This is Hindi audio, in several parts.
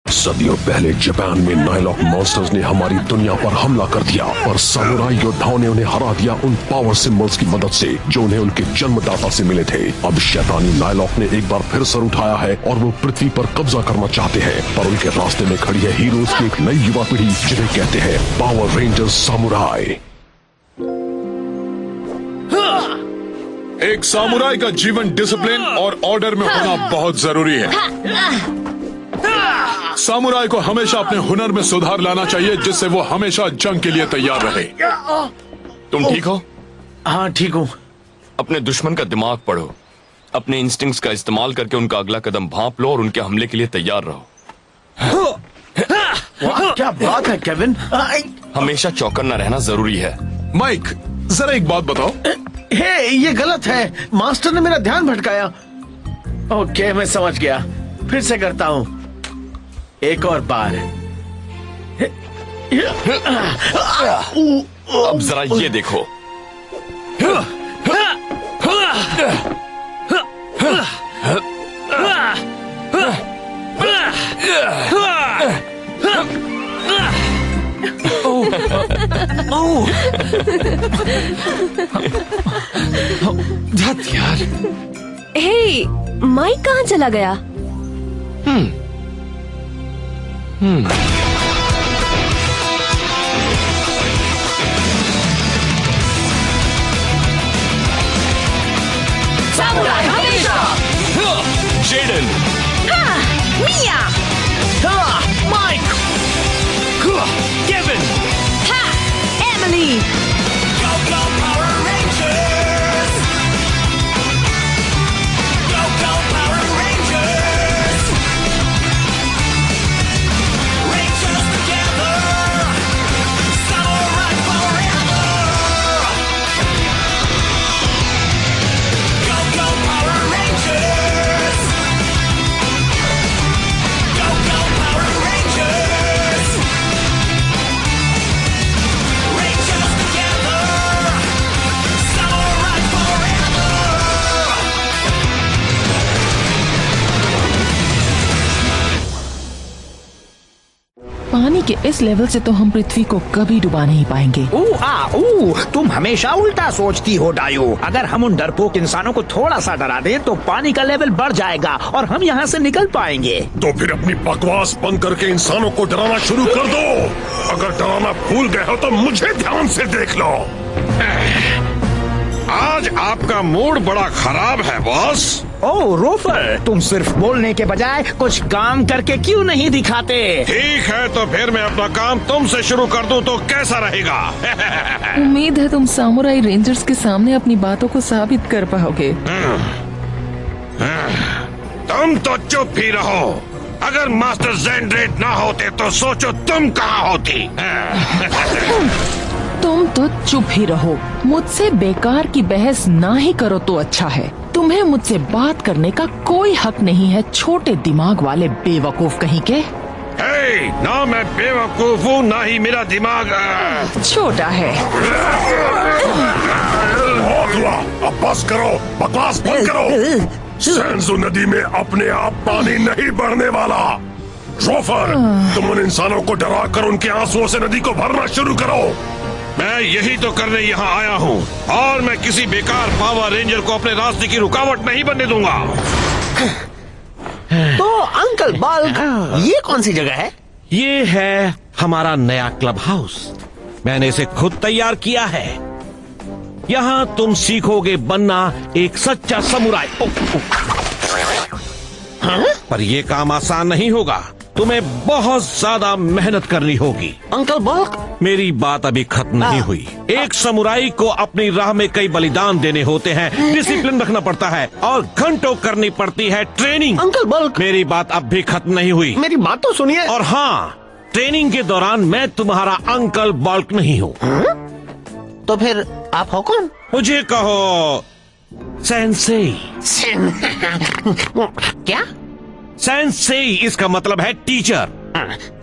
सदियों पहले जापान में नाइलॉक मॉन्स्टर्स ने हमारी दुनिया पर हमला कर दिया और सामुराई योद्धाओं ने उन्हें हरा दिया उन पावर सिंबल्स की मदद से जो उन्हें उनके जन्मदाता से मिले थे। अब शैतानी नाइलॉक ने एक बार फिर सर उठाया है और वो पृथ्वी पर कब्जा करना चाहते हैं, पर उनके रास्ते में खड़ी है हीरोज की एक नई युवा पीढ़ी जिन्हें कहते हैं पावर रेंजर्स सामुराई। एक सामुराई का जीवन डिसिप्लिन और ऑर्डर में होना बहुत जरूरी है। सामुराई को हमेशा अपने हुनर में सुधार लाना चाहिए जिससे वो हमेशा जंग के लिए तैयार रहे। तुम ठीक हो? हाँ ठीक हूँ। अपने दुश्मन का दिमाग पढ़ो, अपने इंस्टिंक्ट्स का इस्तेमाल करके उनका अगला कदम भांप लो और उनके हमले के लिए तैयार रहो। क्या बात है केविन। हमेशा चौकन्ना रहना जरूरी है। माइक, जरा एक बात बताओ। हे, ये गलत है। मास्टर ने मेरा ध्यान भटकाया। ओके, मैं समझ गया। फिर से करता हूँ, एक और बार। अब जरा ये देखो। यार, हे, माइक कहाँ चला गया? सामुराई हमेशा। जेडन, मिया, माइक, केविन, एमिली। पानी के इस लेवल से तो हम पृथ्वी को कभी डुबा नहीं पाएंगे। तुम हमेशा उल्टा सोचती हो डायो। अगर हम उन डरपोक इंसानों को थोड़ा सा डरा दें तो पानी का लेवल बढ़ जाएगा और हम यहाँ से निकल पाएंगे। तो फिर अपनी बकवास बंद करके इंसानों को डराना शुरू कर दो। अगर डराना भूल गए हो तो मुझे ध्यान से देख लो। आज आपका मूड बड़ा खराब है बॉस। ओह रोफर, तुम सिर्फ बोलने के बजाय कुछ काम करके क्यों नहीं दिखाते? ठीक है, तो फिर मैं अपना काम तुमसे शुरू कर दूं तो कैसा रहेगा? उम्मीद है तुम सामुराई रेंजर्स के सामने अपनी बातों को साबित कर पाओगे। तुम तो चुप ही रहो। अगर मास्टर ज़ेंड्रेट ना होते तो सोचो तुम कहाँ होती। तुम तो चुप ही रहो। मुझसे बेकार की बहस ना ही करो तो अच्छा है। तुम्हें मुझसे बात करने का कोई हक नहीं है, छोटे दिमाग वाले बेवकूफ कहीं के। ना मैं बेवकूफ हूँ, ना ही मेरा दिमाग छोटा है। अब बस करो, बकवास बंद करो। सेंजू नदी में अपने आप पानी नहीं बढ़ने वाला। रोफर, तुम उन इंसानों को डरा कर उनके आंसुओं से नदी को भरना शुरू करो। मैं यही तो करने यहाँ आया हूँ और मैं किसी बेकार पावर रेंजर को अपने रास्ते की रुकावट नहीं बनने दूंगा। तो अंकल बल्क, ये कौन सी जगह है? ये है हमारा नया क्लब हाउस। मैंने इसे खुद तैयार किया है। यहाँ तुम सीखोगे बनना एक सच्चा समुराई। पर ये काम आसान नहीं होगा, तुम्हें बहुत ज्यादा मेहनत करनी होगी। अंकल बल्क, मेरी बात अभी खत्म नहीं हुई। एक समुराई को अपनी राह में कई बलिदान देने होते हैं, डिसिप्लिन रखना पड़ता है और घंटों करनी पड़ती है ट्रेनिंग। अंकल बल्क, मेरी बात अब भी खत्म नहीं हुई। मेरी बात तो सुनिए। और हाँ, ट्रेनिंग के दौरान मैं तुम्हारा अंकल बल्क नहीं हूँ। तो फिर आप हो कौन? मुझे कहो सेंसेई। क्या? सेंसेई इसका मतलब है टीचर।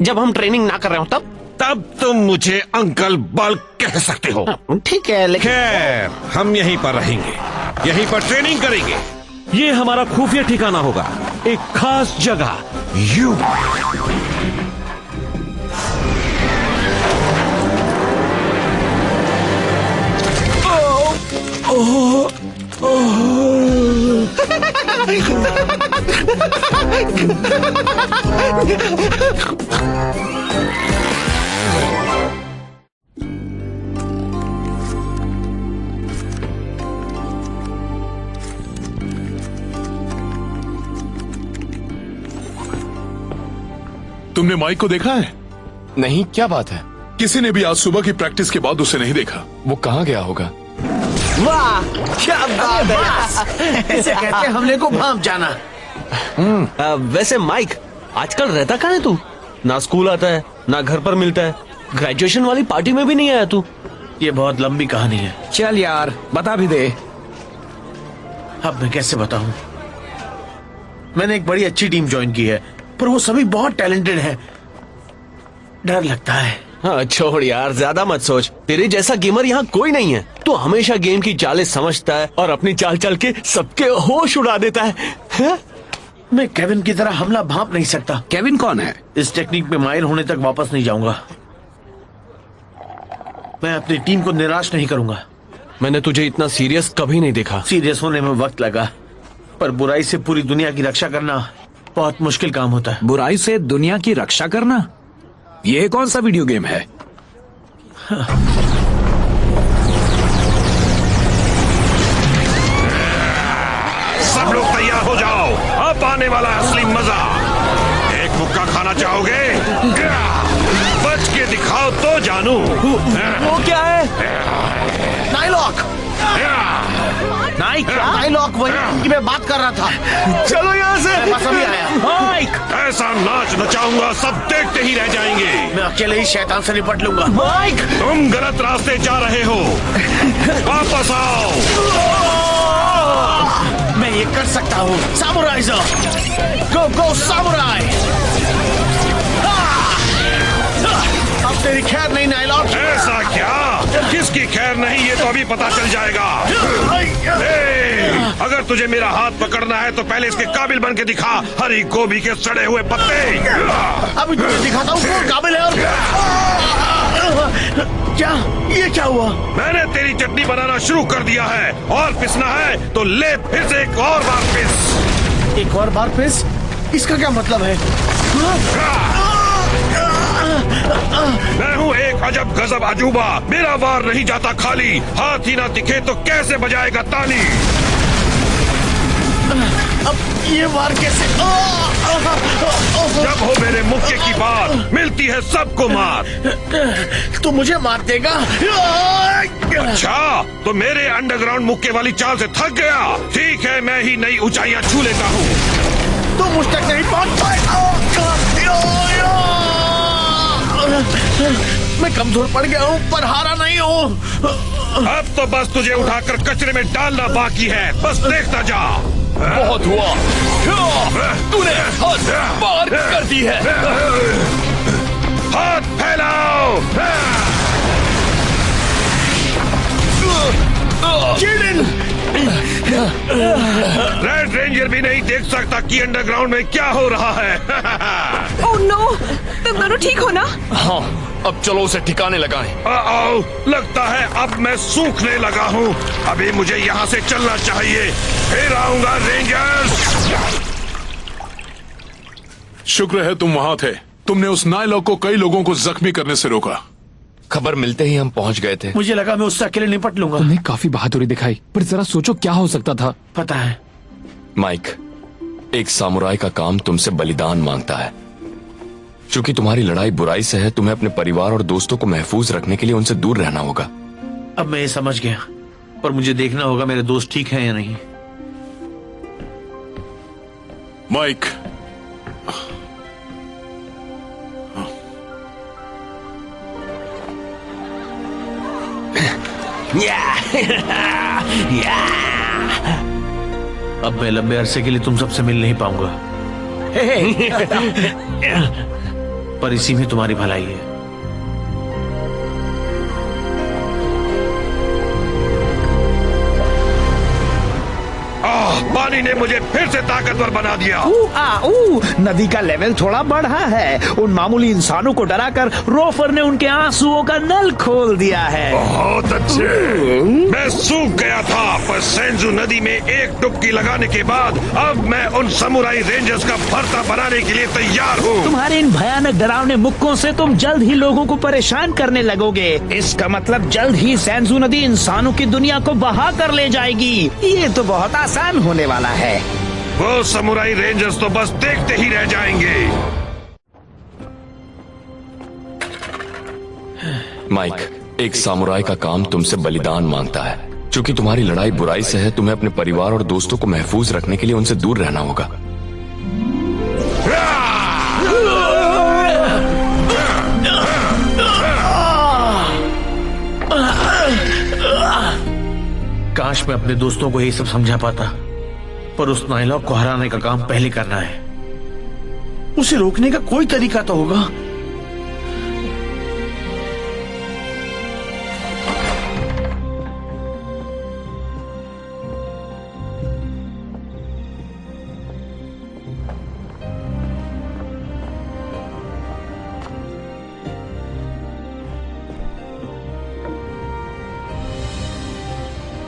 जब हम ट्रेनिंग ना कर रहे हो तब तुम मुझे अंकल बल्क कह सकते हो। ठीक है, लेकिन खैर, हम यहीं पर रहेंगे, यहीं पर ट्रेनिंग करेंगे। ये हमारा खुफिया ठिकाना होगा, एक खास जगह। तुमने माइक को देखा है? नहीं, क्या बात है? किसी ने भी आज सुबह की प्रैक्टिस के बाद उसे नहीं देखा। वो कहाँ गया होगा? वाह, क्या बात है! इसे कहते हैं हमले को भांप जाना। वैसे माइक, आजकल रहता कहाँ है तू? ना स्कूल आता है, ना घर पर मिलता है। ग्रेजुएशन वाली पार्टी में भी नहीं आया तू। ये बहुत लंबी कहानी है। चल यार, बता भी दे। अब मैं कैसे बताऊं? मैंने एक बड़ी अच्छी टीम ज्वाइन की है, पर वो सभी बहुत टैलेंटेड हैं। डर लगता है। हाँ, छोड़ यार, ज्यादा मत सोच। तेरे जैसा गेमर यहाँ कोई नहीं है। तू हमेशा गेम की चालें समझता है और अपनी चाल चल के सबके होश उड़ा देता है? मैं केविन की तरह हमला भांप नहीं सकता। केविन कौन है? इस टेक्निक में माहिर होने तक वापस नहीं जाऊंगा। मैं अपनी टीम को निराश नहीं करूंगा। मैंने तुझे इतना सीरियस कभी नहीं देखा। सीरियस होने में वक्त लगा, पर बुराई से पूरी दुनिया की रक्षा करना बहुत मुश्किल काम होता है। बुराई से दुनिया की रक्षा करना? ये कौन सा वीडियो गेम है? सब लोग तैयार हो जाओ, अब आने वाला असली मजा। एक मुक्का खाना चाहोगे? बच के दिखाओ तो जानू। वो क्या है? नाइलॉक। नाइलॉक वही की मैं बात कर रहा था। चलो यहाँ से। बस अभी आया। माइक, ऐसा नाच नचाऊंगा सब देखते ही रह जाएंगे। मैं अकेले ही शैतान से निपट लूंगा। माइक, तुम गलत रास्ते जा रहे हो, वापस आओ। मैं ये कर सकता हूँ। सामुराइज़र, गो गो सामुराई। अब तेरी खैर नहीं नाइलॉक। ऐसा क्या? किसकी खैर नहीं, ये तो अभी पता चल जाएगा। अगर तुझे मेरा हाथ पकड़ना है तो पहले इसके काबिल बन के दिखा। हरी गोभी के सड़े हुए पत्ते। अभी तुझे दिखाता हूँ कौन काबिल है। और क्या ये क्या हुआ? मैंने तेरी चटनी बनाना शुरू कर दिया है, और पिसना है तो ले फिर से एक और बार पिस। एक और बार पिस? इसका क्या मतलब है? मैं हूँ एक अजब गजब अजूबा। मेरा वार नहीं जाता खाली। हाथ ही ना दिखे तो कैसे बजाएगा ताली? अब ये वार कैसे? जब हो मेरे मुक्के की बात, मिलती है सबको मार। तू मुझे मार देगा? अच्छा, तो मेरे अंडरग्राउंड मुक्के वाली चाल से थक गया? ठीक है, मैं ही नई ऊंचाइयां छू लेता हूँ। तू मुझ तक नहीं पहुंच पाएगा। मैं कमजोर पड़ गया हूँ, पर हारा नहीं हूँ। अब तो बस तुझे उठाकर कचरे में डालना बाकी है। बस देखता जा। बहुत हुआ, तूने हद पार कर दी है। हाथ फैलाओ। रेड रेंजर भी नहीं देख सकता कि अंडरग्राउंड में क्या हो रहा है। ओह नो, तुम दोनों ठीक हो ना? हाँ, अब चलो उसे ठिकाने लगाएं। लगता है अब मैं सूखने लगा हूँ। अभी मुझे यहाँ से चलना चाहिए, फिर आऊंगा रेंजर्स। शुक्र है तुम वहाँ थे। तुमने उस नाइलॉक को कई लोगों को जख्मी करने से रोका। खबर मिलते ही हम पहुंच गए थे। मुझे लगा मैं उससे अकेले निपट लूंगा। तुमने काफी बहादुरी दिखाई, पर जरा सोचो क्या हो सकता था। पता है माइक, एक सामुराई का काम तुमसे बलिदान मांगता है। क्योंकि तुम्हारी लड़ाई बुराई से है, तुम्हें अपने परिवार और दोस्तों को महफूज रखने के लिए उनसे दूर रहना होगा। अब मैं ये समझ गया, पर मुझे देखना होगा मेरे दोस्त ठीक हैं या नहीं। माइक, अब मैं लंबे अरसे के लिए तुम सबसे मिल नहीं पाऊंगा। पर इसी में तुम्हारी भलाई है। पानी पानी ने मुझे फिर से ताकतवर बना दिया। नदी का लेवल थोड़ा बढ़ा है। उन मामूली इंसानों को डराकर रोफर ने उनके आंसुओं का नल खोल दिया है। बहुत अच्छे। मैं सूख गया था, पर सेंजू नदी में एक डुबकी लगाने के बाद अब मैं उन समुराई रेंजर्स का भरता बनाने के लिए तैयार हूँ। तुम्हारे इन भयानक डरावने मुक्कों से तुम जल्द ही लोगों को परेशान करने लगोगे। इसका मतलब जल्द ही सेंजू नदी इंसानों की दुनिया को बहा कर ले जाएगी। ये तो बहुत आसान होने वाला है। वो समुराई रेंजर्स तो बस देखते ही रह जाएंगे। माइक, एक सामुराई का काम तुमसे बलिदान मांगता है। क्योंकि तुम्हारी लड़ाई बुराई से है, तुम्हें अपने परिवार और दोस्तों को महफूज रखने के लिए उनसे दूर रहना होगा। काश मैं अपने दोस्तों को ये सब समझा पाता, पर उस नाइलॉक को हराने का काम पहले करना है। उसे रोकने का कोई तरीका तो होगा।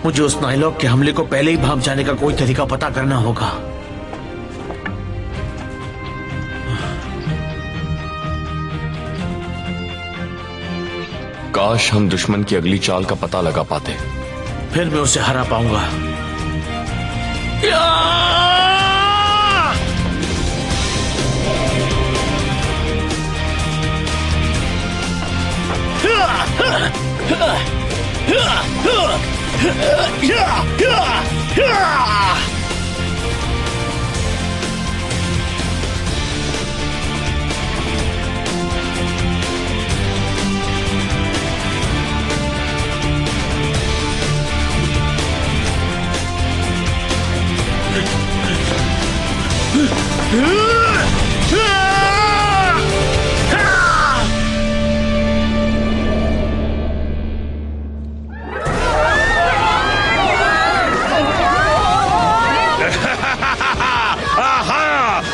मुझे उस नाइलॉक के हमले को पहले ही भाग जाने का कोई तरीका पता करना होगा। काश हम दुश्मन की अगली चाल का पता लगा पाते, फिर मैं उसे हरा पाऊंगा।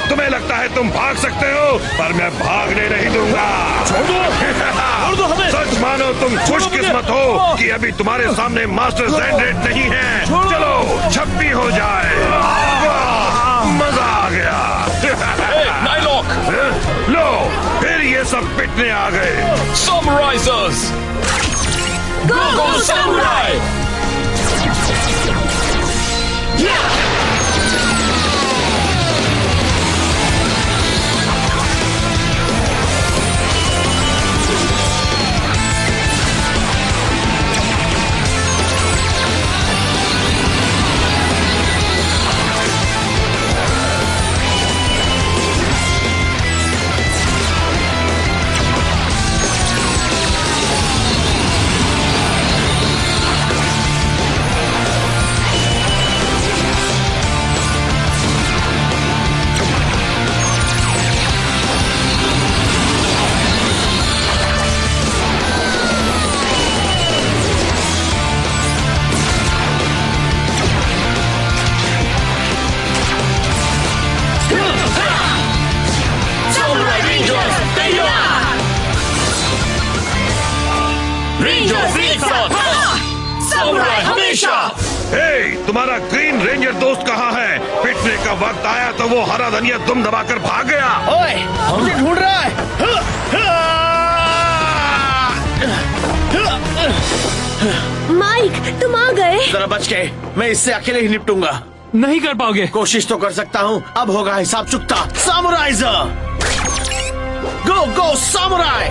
तुम्हें लगता है तुम भाग सकते हो, पर मैं भागने नहीं दूंगा। छोड़ दो हमें। सच मानो तुम खुशकिस्मत हो कि अभी तुम्हारे सामने मास्टर ज़ैंड्रेट नहीं है। चलो छप्पी हो जाए। मजा आ गया। नाइलॉक! लो, फिर ये सब पिटने आ गए। समराइजर्स! गो समुराई! तुम्हारा ग्रीन रेंजर दोस्त कहाँ है? पिटने का वक्त आया तो वो हरा धनिया दुम दबाकर भाग गया। ओए, मुझे ढूंढ रहा है। माइक, तुम आ गए। जरा बच के, मैं इससे अकेले ही निपटूंगा। नहीं कर पाओगे। कोशिश तो कर सकता हूँ। अब होगा हिसाब चुकता। सामुराइजर, गो गो सामुराई!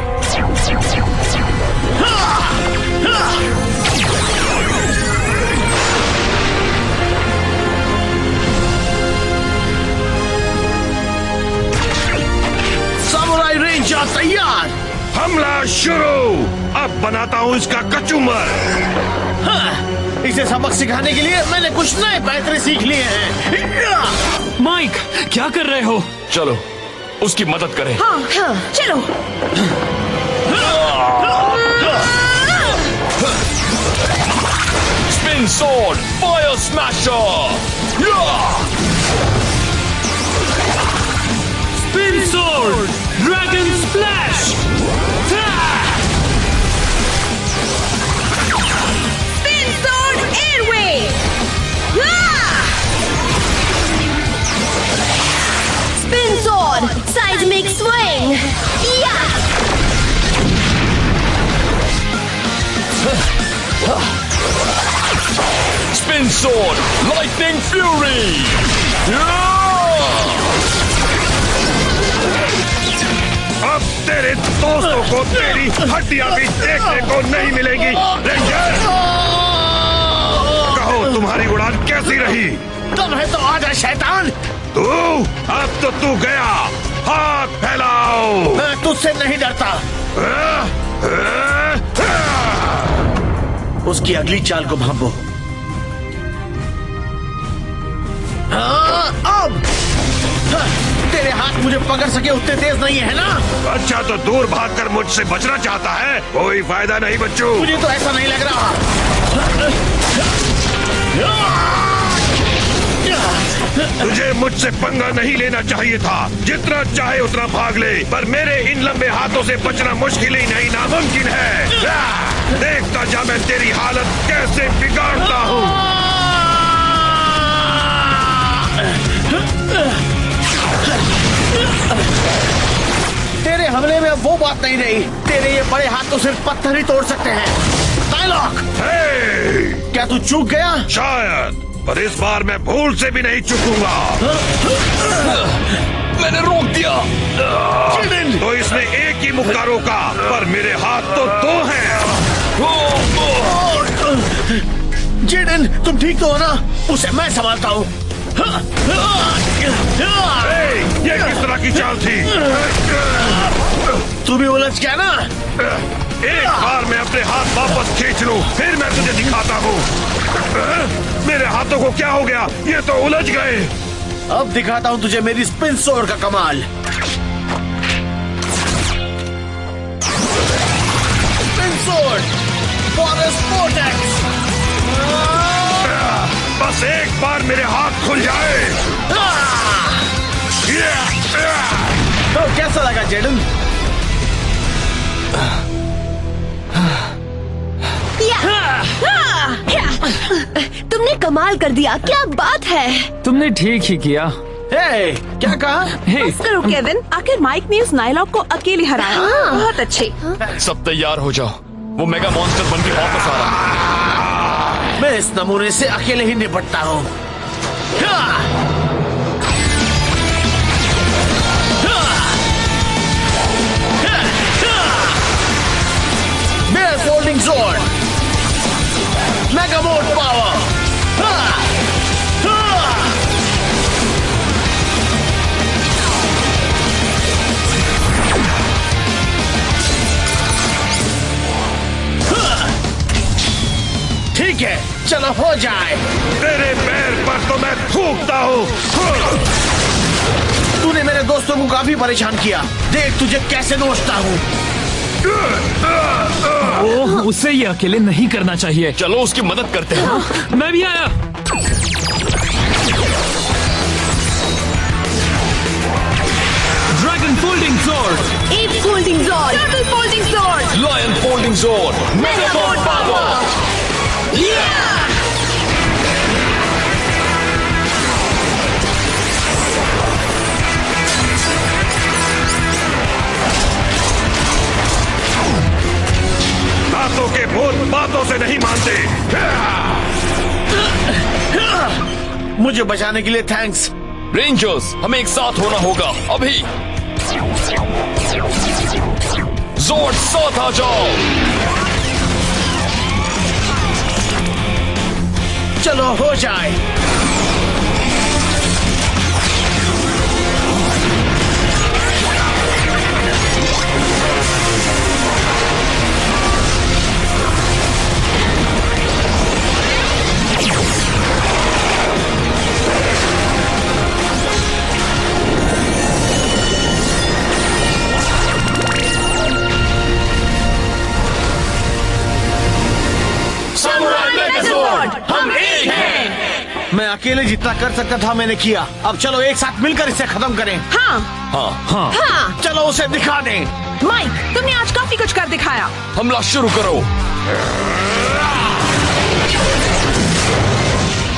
सामुराई रेंजर तैयार। हमला शुरू। अब बनाता हूँ इसका कचूमर। हाँ, इसे सबक सिखाने के लिए मैंने कुछ नए पैतरे सीख लिए हैं। माइक, क्या कर रहे हो? चलो उसकी मदद करें। हाँ हाँ, चलो। Spin sword, fire smasher! Spin Sword! Dragon Splash! Spin Sword Airway! Spin Sword Seismic Swing! Yeah! Spin Sword! Lightning Fury! अब तेरे दोस्तों को तेरी हड्डियां भी देखने को नहीं मिलेंगी। रेंजर, कहो तुम्हारी उड़ान कैसी रही? तुम है तो आजा शैतान। तू अब तो तू गया। हाथ फैलाओ। मैं तुझसे नहीं डरता। उसकी अगली चाल को भांपो। अब तेरे हाथ मुझे पकड़ सके उतने तेज नहीं है ना? अच्छा तो दूर भागकर मुझसे बचना चाहता है? कोई फायदा नहीं बच्चों। मुझे तो ऐसा नहीं लग रहा। तुझे मुझसे पंगा नहीं लेना चाहिए था। जितना चाहे उतना भाग ले, पर मेरे इन लंबे हाथों से बचना मुश्किल ही नहीं नामुमकिन है। देखता जा मैं तेरी हालत कैसे बिगाड़ता हूँ। तेरे हमले में अब वो बात नहीं रही। तेरे ये बड़े हाथ तो सिर्फ पत्थर ही तोड़ सकते हैं। नायलॉक, क्या तू चूक गया? शायद, पर इस बार मैं भूल से भी नहीं चूकूंगा। मैंने रोक दिया। तो इसने एक ही मुक्का रोका, पर मेरे हाथ तो दो हैं। जिडेन, तुम ठीक तो हो ना? उसे मैं संभालता हूँ। ये किस तरह की चाल थी? तू भी उलझ गया ना? एक बार मैं अपने हाथ वापस खींच लूं, फिर मैं तुझे दिखाता हूँ। मेरे हाथों को क्या हो गया? ये तो उलझ गए। अब दिखाता हूँ तुझे मेरी स्पिन स्वॉर्ड का कमाल। Spin sword, forest vortex. बस एक बार मेरे हाथ खुल जाए। तो कैसा लगा जेडन? तुमने कमाल कर दिया। क्या बात है? तुमने ठीक ही किया। क्या कहा? बस करो केविन, आखिर माइक ने उस नायलॉक को अकेले हराया। बहुत अच्छे। सब तैयार हो जाओ, वो मेगा मॉन्स्टर बनके वापस आ रहा है। मैं इस नमूने से अकेले ही निपटता हूँ। मेरा folding sword, mega mode power. ठीक है, चलो हो जाए। तेरे पैर पर तो मैं थूकता हूँ। तूने मेरे दोस्तों को काफी परेशान किया। देख तुझे कैसे नोचता हूँ। ओह, उसे ये अकेले नहीं करना चाहिए। चलो उसकी मदद करते हैं। मैं भी आया। Dragon folding sword, ape folding sword, turtle folding sword, lion folding sword, mega mode power. दांतों के भूत बातों से नहीं मानते। मुझे बचाने के लिए थैंक्स। रेंजर्स, हमें एक साथ होना होगा अभी। ज़ोर्ड, साथ आ जाओ। चलो हो जाए। सामुराई मेगाज़ोर्ड, हम एक हैं। मैं अकेले जितना कर सकता था मैंने किया। अब चलो एक साथ मिलकर इसे खत्म करें। हाँ हाँ चलो उसे दिखा दें। माइक, तुमने आज काफी कुछ कर दिखाया। हमला शुरू करो।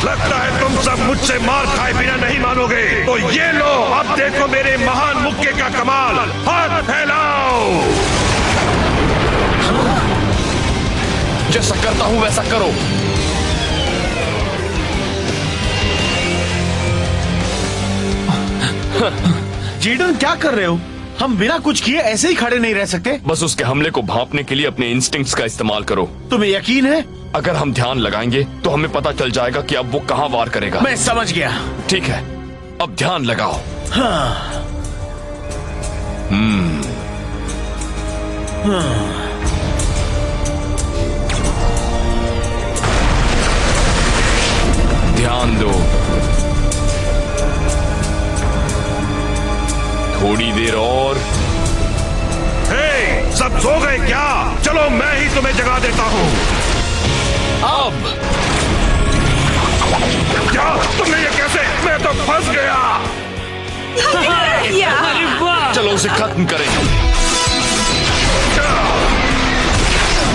लगता है तुम सब मुझसे मार खाए बिना नहीं मानोगे, तो ये लो, अब देखो मेरे महान मुक्के का कमाल। हाथ फैलाओ। जैसा करता हूँ वैसा करो। जेडन क्या कर रहे हो? हम बिना कुछ किए ऐसे ही खड़े नहीं रह सकते। बस उसके हमले को भांपने के लिए अपने इंस्टिंक्ट्स का इस्तेमाल करो। तुम्हें यकीन है? अगर हम ध्यान लगाएंगे तो हमें पता चल जाएगा कि अब वो कहाँ वार करेगा। मैं समझ गया। ठीक है, अब ध्यान लगाओ। हाँ। ध्यान दो। थोड़ी देर और। हे, सब सो गए क्या? चलो मैं ही तुम्हें जगा देता हूँ। अब क्या? तुमने ये कैसे? मैं तो फंस गया। अरे वाह! चलो उसे खत्म करें।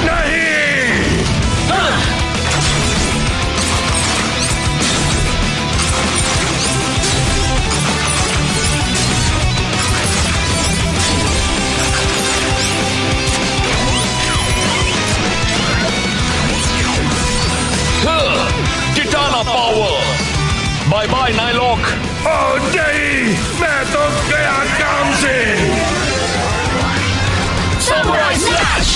नहीं। टिटाना पावर। बाय बाय नाइलॉक। ओह नहीं, मैं तो गया काम से। Samurai slash.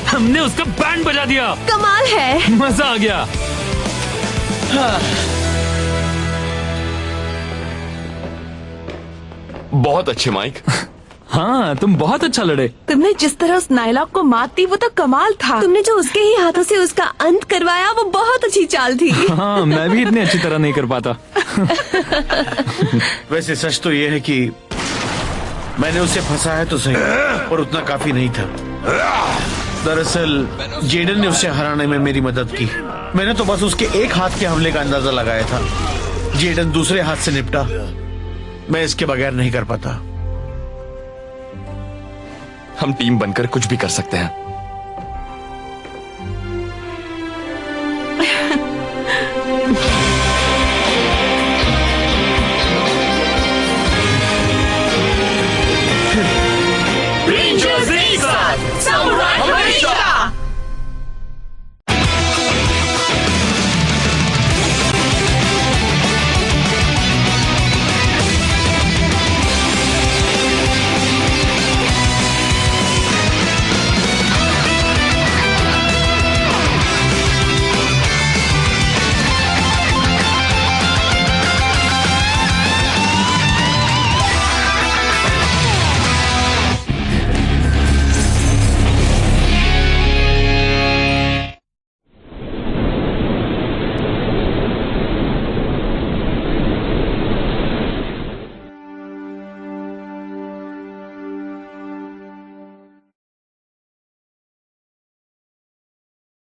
हमने उसका बैंड बजा दिया। कमाल है। मजा आ गया। बहुत अच्छे माइक। हाँ, तुम बहुत अच्छा लड़े। तुमने जिस तरह उस नाइलॉक को मात दी वो तो कमाल था। तुमने जो उसके ही हाथों से उसका अंत करवाया वो बहुत अच्छी चाल थी। हाँ, मैं भी इतनी अच्छी तरह नहीं कर पाता। वैसे सच तो ये है कि मैंने उसे फंसाया तो सही, पर उतना काफी नहीं था। दरअसल जेडन ने उसे हराने में मेरी मदद की। मैंने तो बस उसके एक हाथ के हमले का अंदाजा लगाया था। जेडन दूसरे हाथ से निपटा। मैं इसके बगैर नहीं कर पाता। हम टीम बनकर कुछ भी कर सकते हैं। रेंजर्स एक साथ, समुराई हमेशा।